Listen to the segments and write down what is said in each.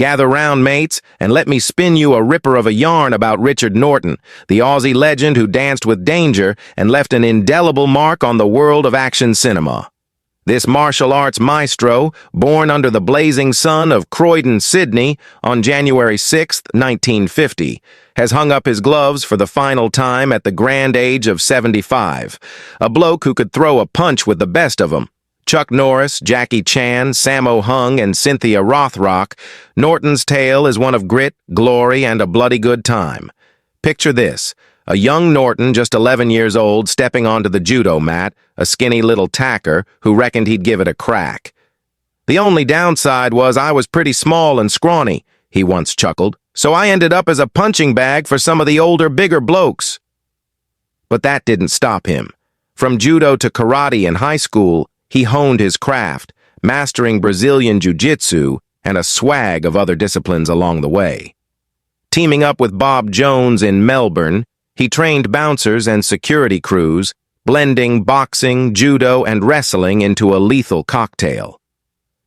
Gather round, mates, and let me spin you a ripper of a yarn about Richard Norton, the Aussie legend who danced with danger and left an indelible mark on the world of action cinema. This martial arts maestro, born under the blazing sun of Croydon, Sydney, on January 6, 1950, has hung up his gloves for the final time at the grand age of 75. A bloke who could throw a punch with the best of them. Chuck Norris, Jackie Chan, Sammo Hung, and Cynthia Rothrock, Norton's tale is one of grit, glory, and a bloody good time. Picture this. A young Norton, just 11 years old, stepping onto the judo mat, a skinny little tacker who reckoned he'd give it a crack. The only downside was I was pretty small and scrawny, he once chuckled, so I ended up as a punching bag for some of the older, bigger blokes. But that didn't stop him. From judo to karate in high school, he honed his craft, mastering Brazilian jiu-jitsu and a swag of other disciplines along the way. Teaming up with Bob Jones in Melbourne, he trained bouncers and security crews, blending boxing, judo, and wrestling into a lethal cocktail.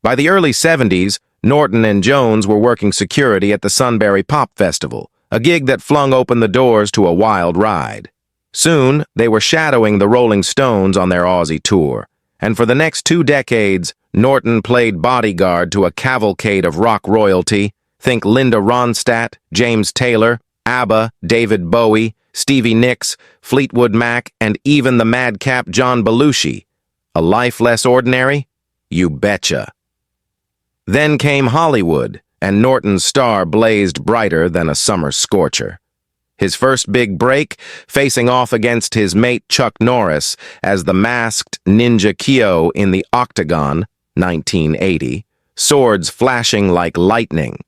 By the early 70s, Norton and Jones were working security at the Sunbury Pop Festival, a gig that flung open the doors to a wild ride. Soon, they were shadowing the Rolling Stones on their Aussie tour, and for the next 2 decades, Norton played bodyguard to a cavalcade of rock royalty, think Linda Ronstadt, James Taylor, ABBA, David Bowie, Stevie Nicks, Fleetwood Mac, and even the madcap John Belushi. A life less ordinary? You betcha. Then came Hollywood, and Norton's star blazed brighter than a summer scorcher. His first big break, facing off against his mate Chuck Norris as the masked Ninja Kyo in the Octagon, 1980, swords flashing like lightning.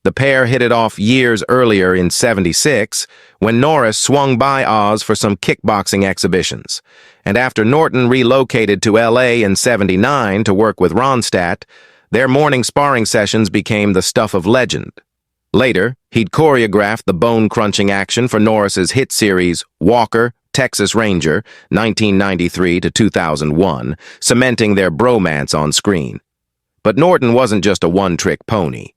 The pair hit it off years earlier in 76, when Norris swung by Oz for some kickboxing exhibitions. And after Norton relocated to L.A. in 79 to work with Ronstadt, their morning sparring sessions became the stuff of legend. Later, he'd choreographed the bone-crunching action for Norris's hit series Walker, Texas Ranger, 1993 to 2001, cementing their bromance on screen. But Norton wasn't just a one-trick pony.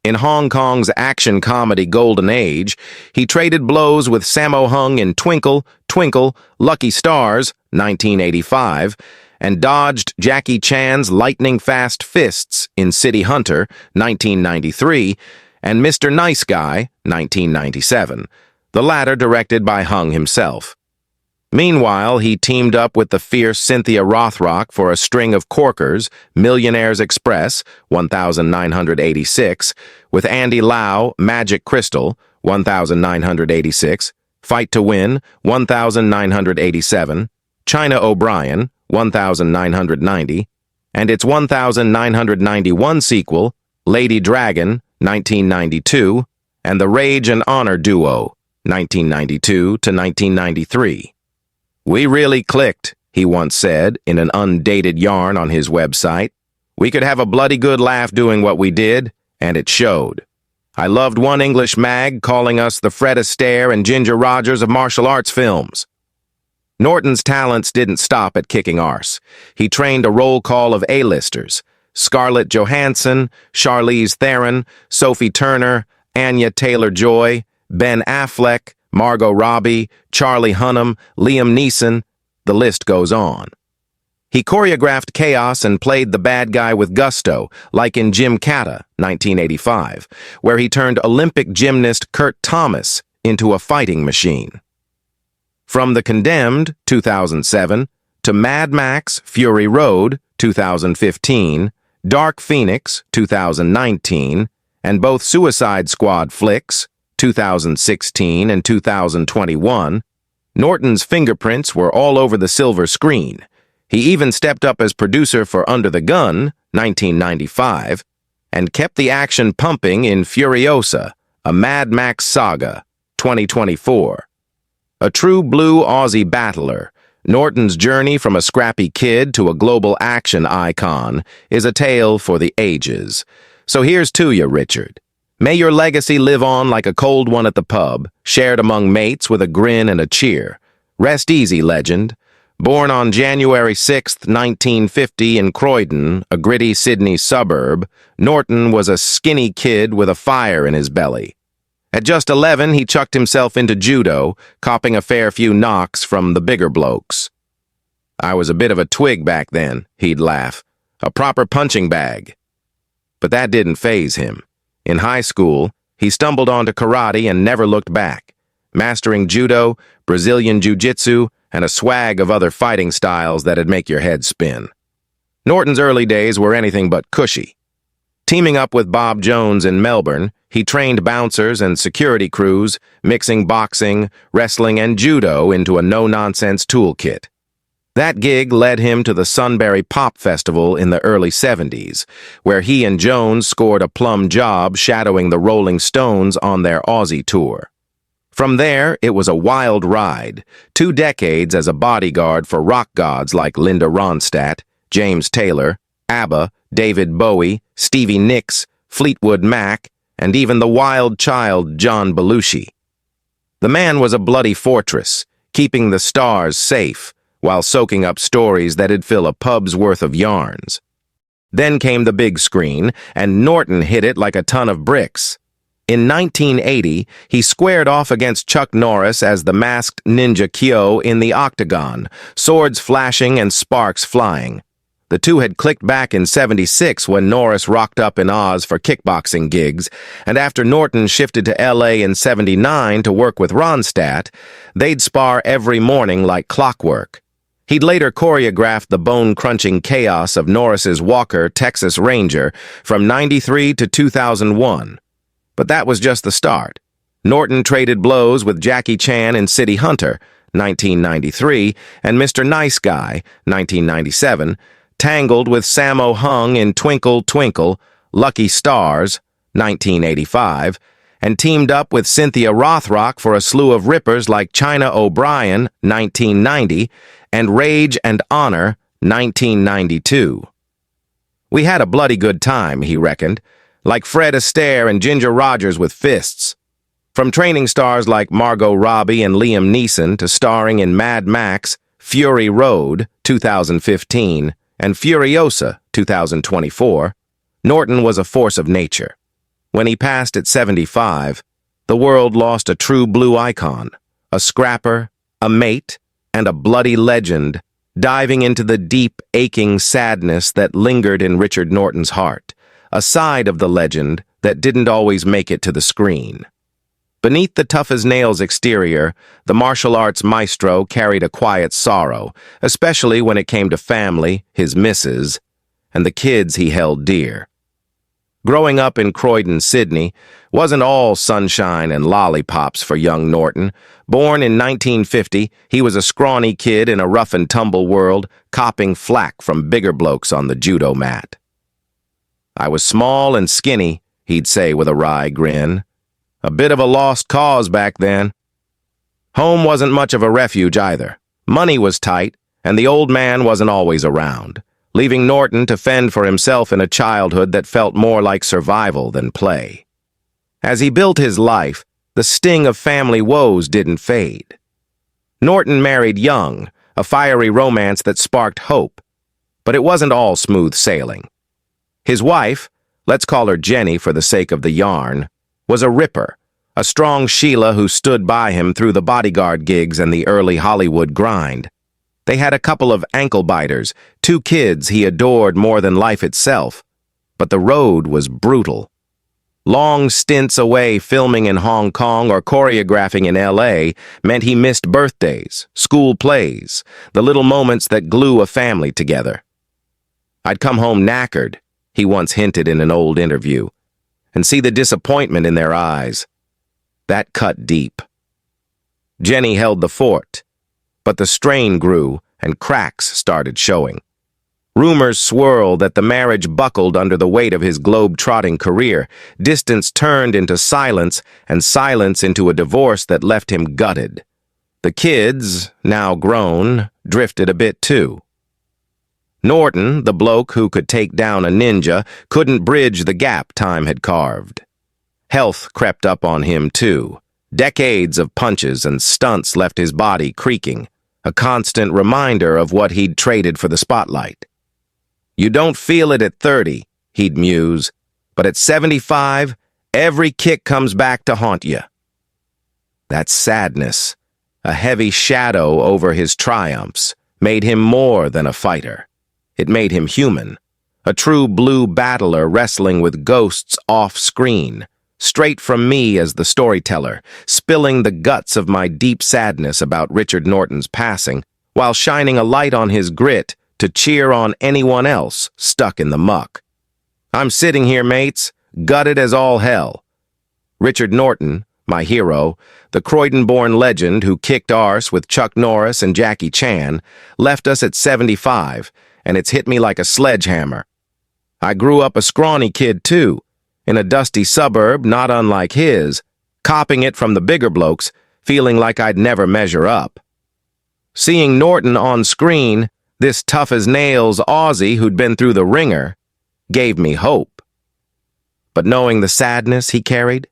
In Hong Kong's action comedy golden age, he traded blows with Sammo Hung in Twinkle, Twinkle, Lucky Stars, 1985, and dodged Jackie Chan's lightning-fast fists in City Hunter, 1993, and Mr. Nice Guy, 1997, the latter directed by Hung himself. Meanwhile, he teamed up with the fierce Cynthia Rothrock for a string of corkers, Millionaires Express, 1986, with Andy Lau, Magic Crystal, 1986, Fight to Win, 1987, China O'Brien, 1990, and its 1991 sequel, Lady Dragon, 1992, and The Rage and Honor Duo, 1992 to 1993. "We really clicked," he once said in an undated yarn on his website. "We could have a bloody good laugh doing what we did, and it showed. I loved one English mag calling us the Fred Astaire and Ginger Rogers of martial arts films." Norton's talents didn't stop at kicking arse. He trained a roll call of A-listers: Scarlett Johansson, Charlize Theron, Sophie Turner, Anya Taylor-Joy, Ben Affleck, Margot Robbie, Charlie Hunnam, Liam Neeson, the list goes on. He choreographed chaos and played the bad guy with gusto, like in Jim Kata, 1985, where he turned Olympic gymnast Kurt Thomas into a fighting machine. From The Condemned, 2007, to Mad Max, Fury Road, 2015, Dark Phoenix, 2019, and both Suicide Squad flicks, 2016 and 2021, Norton's fingerprints were all over the silver screen. He even stepped up as producer for Under the Gun, 1995, and kept the action pumping in Furiosa, a Mad Max saga, 2024. A true blue Aussie battler, Norton's journey from a scrappy kid to a global action icon is a tale for the ages. So here's to you, Richard. May your legacy live on like a cold one at the pub, shared among mates with a grin and a cheer. Rest easy, legend. Born on January 6, 1950 in Croydon, a gritty Sydney suburb, Norton was a skinny kid with a fire in his belly. At just 11, he chucked himself into judo, copping a fair few knocks from the bigger blokes. "I was a bit of a twig back then," he'd laugh. "A proper punching bag." But that didn't faze him. In high school, he stumbled onto karate and never looked back, mastering judo, Brazilian jiu-jitsu, and a swag of other fighting styles that'd make your head spin. Norton's early days were anything but cushy. Teaming up with Bob Jones in Melbourne, he trained bouncers and security crews, mixing boxing, wrestling, and judo into a no-nonsense toolkit. That gig led him to the Sunbury Pop Festival in the early 70s, where he and Jones scored a plum job shadowing the Rolling Stones on their Aussie tour. From there, it was a wild ride, 2 decades as a bodyguard for rock gods like Linda Ronstadt, James Taylor, ABBA, David Bowie, Stevie Nicks, Fleetwood Mac, and even the wild child John Belushi. The man was a bloody fortress, keeping the stars safe, while soaking up stories that'd fill a pub's worth of yarns. Then came the big screen, and Norton hit it like a ton of bricks. In 1980, he squared off against Chuck Norris as the masked Ninja Kyo in the Octagon, swords flashing and sparks flying. The two had clicked back in '76 when Norris rocked up in Oz for kickboxing gigs, and after Norton shifted to LA in '79 to work with Ronstadt, they'd spar every morning like clockwork. He'd later choreographed the bone-crunching chaos of Norris's Walker Texas Ranger from '93 to 2001. But that was just the start. Norton traded blows with Jackie Chan in City Hunter, 1993, and Mr. Nice Guy, 1997, tangled with Sammo Hung in Twinkle Twinkle, Lucky Stars, 1985, and teamed up with Cynthia Rothrock for a slew of rippers like China O'Brien, 1990, and Rage and Honor, 1992. We had a bloody good time, he reckoned, like Fred Astaire and Ginger Rogers with fists. From training stars like Margot Robbie and Liam Neeson to starring in Mad Max, Fury Road, 2015, and Furiosa, 2024, Norton was a force of nature. When he passed at 75, the world lost a true blue icon, a scrapper, a mate, and a bloody legend, diving into the deep, aching sadness that lingered in Richard Norton's heart, a side of the legend that didn't always make it to the screen. Beneath the tough-as-nails exterior, the martial arts maestro carried a quiet sorrow, especially when it came to family, his missus, and the kids he held dear. Growing up in Croydon, Sydney, wasn't all sunshine and lollipops for young Norton. Born in 1950, he was a scrawny kid in a rough-and-tumble world, copping flack from bigger blokes on the judo mat. "I was small and skinny," he'd say with a wry grin. "A bit of a lost cause back then." Home wasn't much of a refuge either. Money was tight, and the old man wasn't always around, leaving Norton to fend for himself in a childhood that felt more like survival than play. As he built his life, the sting of family woes didn't fade. Norton married young, a fiery romance that sparked hope, but it wasn't all smooth sailing. His wife, let's call her Jenny for the sake of the yarn, was a ripper, a strong Sheila who stood by him through the bodyguard gigs and the early Hollywood grind. They had a couple of ankle-biters, 2 kids he adored more than life itself, but the road was brutal. Long stints away filming in Hong Kong or choreographing in LA meant he missed birthdays, school plays, the little moments that glue a family together. "I'd come home knackered," he once hinted in an old interview, and see the disappointment in their eyes. That cut deep. Jenny held the fort, but the strain grew and cracks started showing. Rumors swirled that the marriage buckled under the weight of his globe-trotting career. Distance turned into silence, and silence into a divorce that left him gutted. The kids, now grown, drifted a bit too. Norton, the bloke who could take down a ninja, couldn't bridge the gap time had carved. Health crept up on him too. Decades of punches and stunts left his body creaking. a constant reminder of what he'd traded for the spotlight. You don't feel it at 30, he'd muse, but at 75, every kick comes back to haunt you. That sadness, a heavy shadow over his triumphs, made him more than a fighter. It made him human, a true blue battler wrestling with ghosts off-screen, straight from me as the storyteller, spilling the guts of my deep sadness about Richard Norton's passing, while shining a light on his grit to cheer on anyone else stuck in the muck. I'm sitting here, mates, gutted as all hell. Richard Norton, my hero, the Croydon-born legend who kicked arse with Chuck Norris and Jackie Chan, left us at 75, and it's hit me like a sledgehammer. I grew up a scrawny kid, too, in a dusty suburb not unlike his, copping it from the bigger blokes, feeling like I'd never measure up. Seeing Norton on screen, this tough-as-nails Aussie who'd been through the ringer, gave me hope. But knowing the sadness he carried,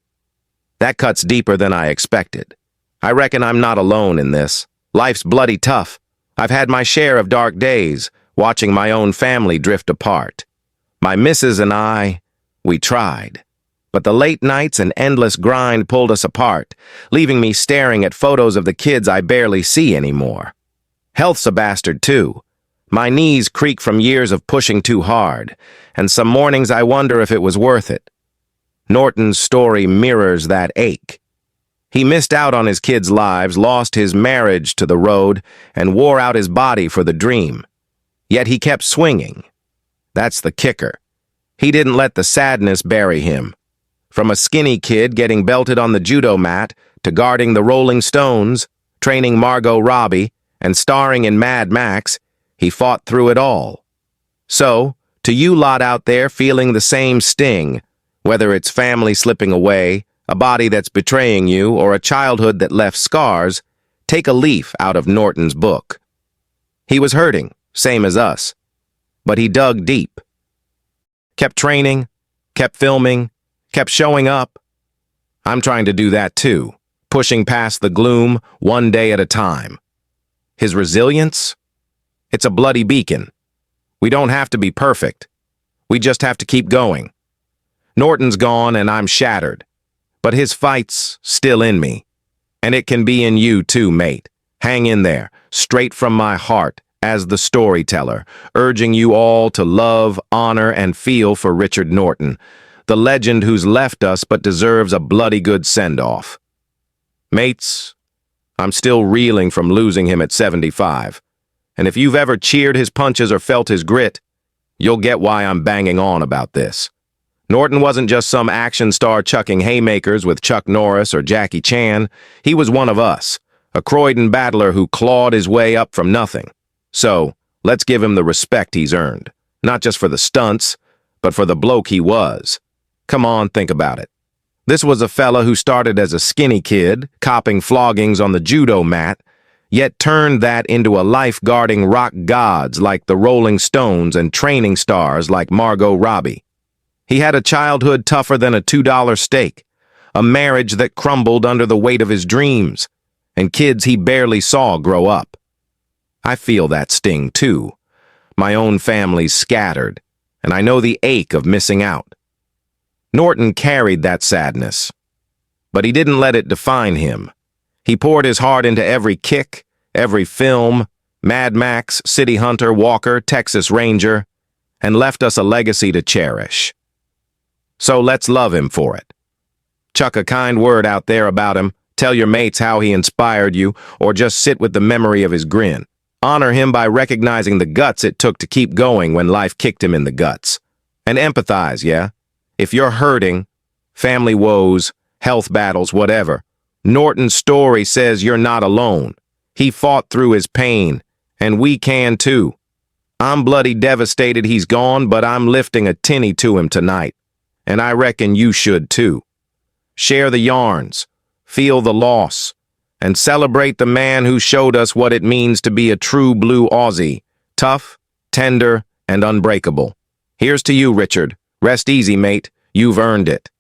that cuts deeper than I expected. I reckon I'm not alone in this. Life's bloody tough. I've had my share of dark days, watching my own family drift apart. My missus and I, we tried. But the late nights and endless grind pulled us apart, leaving me staring at photos of the kids I barely see anymore. Health's a bastard, too. My knees creak from years of pushing too hard, and some mornings I wonder if it was worth it. Norton's story mirrors that ache. He missed out on his kids' lives, lost his marriage to the road, and wore out his body for the dream. Yet he kept swinging. That's the kicker. He didn't let the sadness bury him. From a skinny kid getting belted on the judo mat to guarding the Rolling Stones, training Margot Robbie, and starring in Mad Max, he fought through it all. So, to you lot out there feeling the same sting, whether it's family slipping away, a body that's betraying you, or a childhood that left scars, take a leaf out of Norton's book. He was hurting, same as us, but he dug deep. Kept training, kept filming, kept showing up. I'm trying to do that too, pushing past the gloom one day at a time. His resilience? It's a bloody beacon. We don't have to be perfect. We just have to keep going. Norton's gone and I'm shattered, but his fight's still in me. And it can be in you too, mate. Hang in there, straight from my heart, as the storyteller, urging you all to love, honor, and feel for Richard Norton, the legend who's left us but deserves a bloody good send-off. Mates, I'm still reeling from losing him at 75. And if you've ever cheered his punches or felt his grit, you'll get why I'm banging on about this. Norton wasn't just some action star chucking haymakers with Chuck Norris or Jackie Chan. He was one of us, a Croydon battler who clawed his way up from nothing. So, let's give him the respect he's earned. Not just for the stunts, but for the bloke he was. Come on, think about it. This was a fella who started as a skinny kid, copping floggings on the judo mat, yet turned that into a life-guarding rock gods like the Rolling Stones and training stars like Margot Robbie. He had a childhood tougher than a $2 steak, a marriage that crumbled under the weight of his dreams, and kids he barely saw grow up. I feel that sting, too. My own family's scattered, and I know the ache of missing out. Norton carried that sadness, but he didn't let it define him. He poured his heart into every kick, every film, Mad Max, City Hunter, Walker, Texas Ranger, and left us a legacy to cherish. So let's love him for it. Chuck a kind word out there about him, tell your mates how he inspired you, or just sit with the memory of his grin. Honor him by recognizing the guts it took to keep going when life kicked him in the guts. And empathize, yeah? If you're hurting, family woes, health battles, whatever, Norton's story says you're not alone. He fought through his pain, and we can too. I'm bloody devastated he's gone, but I'm lifting a tinny to him tonight. And I reckon you should too. Share the yarns, feel the loss, and celebrate the man who showed us what it means to be a true blue Aussie, tough, tender, and unbreakable. Here's to you, Richard. Rest easy, mate. You've earned it.